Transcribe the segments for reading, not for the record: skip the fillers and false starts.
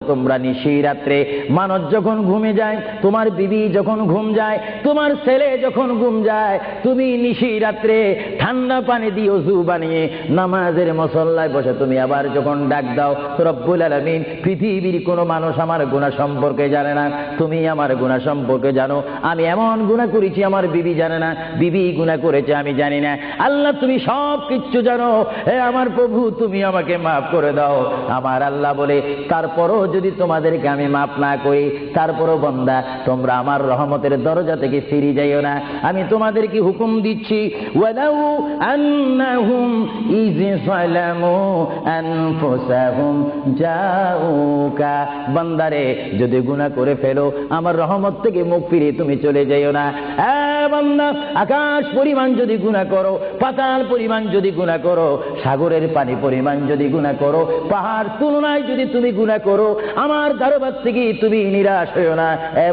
তোমরা নিশি রাত্রে, মানুষ যখন ঘুমে যায়, তোমার বিবি যখন ঘুম যায়, তোমার ছেলে যখন ঘুম যায়, তুমি নিশি রাত্রে ঠান্ডা পানি দিয়ে ওযু বানিয়ে নামাজের মুসল্লায় বসে তুমি আবার যখন ডাক দাও, রব্বুল আলামিন, পৃথিবীর কোনো মানুষ আমার গুনাহ সম্পর্কে জানে না, তুমি আমার গুনাহ সম্পর্কে জানো। আমি এমন গুনাহ করেছি আমার বিবি জানে না, বিবি গুনাহ করেছে আমি জানি না। আল্লাহ তুমি সব কিচ্ছু জানো, হে আমার প্রভু তুমি আমাকে মাফ করে দাও। আমার আল্লাহ বলে, তারপরও যদি তোমাদেরকে আমি মাফ না করি, তারপরও বান্দা তোমরা আমার রহমতের দরজা থেকে ফিরে যাইও না। আমি তোমাদেরকে হুকুম দিচ্ছি, ওয়ালাউ আন্নাহুম ইয যালামু আনফুসাহুম জাউকা, বান্দারে যদি গুনাহ করে ফেলো আমার রহমত থেকে মুখ ফিরে তুমি চলে যাইও না। বান্দা, আকাশ পরিমাণ যদি গুনাহ করো, পাতাল পরিমাণ যদি গুনাহ করো, সাগরের পানি পরিমাণ যদি গুনাহ করো, পাহাড় তুলনায় যদি তুমি গুনাহ করো, আমার দরবার থেকে তুমি নিরাশ হইও না।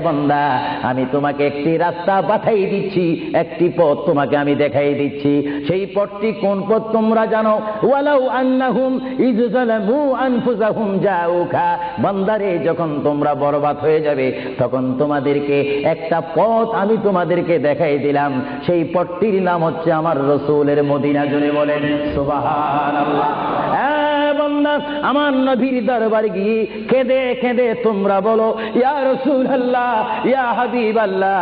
বান্দা, আমি তোমাকে একটি রাস্তা পাঠাই দিচ্ছি, একটি পথ তোমাকে আমি দেখাই দিচ্ছি। সেই পথটি কোন পথ তোমরা জানো? ওয়ালাউ আন্নাহুম ইয যালামু আনফুসাহুম জাউকা, বান্দারে যখন তোমরা বরবাদ হয়ে যাবে তখন তোমাদেরকে একটা পথ আমি তোমাদেরকে দেখাই দিলাম, সেই পথটির নাম হচ্ছে আমার রাসূলের মদিনা। জুড়ে বলেন সুবহানাল্লাহ। বান্দা, আমার নবীর দরবারে গিয়ে কেঁদে কেঁদে তোমরা বলো, ইয়া রাসূলুল্লাহ, ইয়া হাবিবাল্লাহ,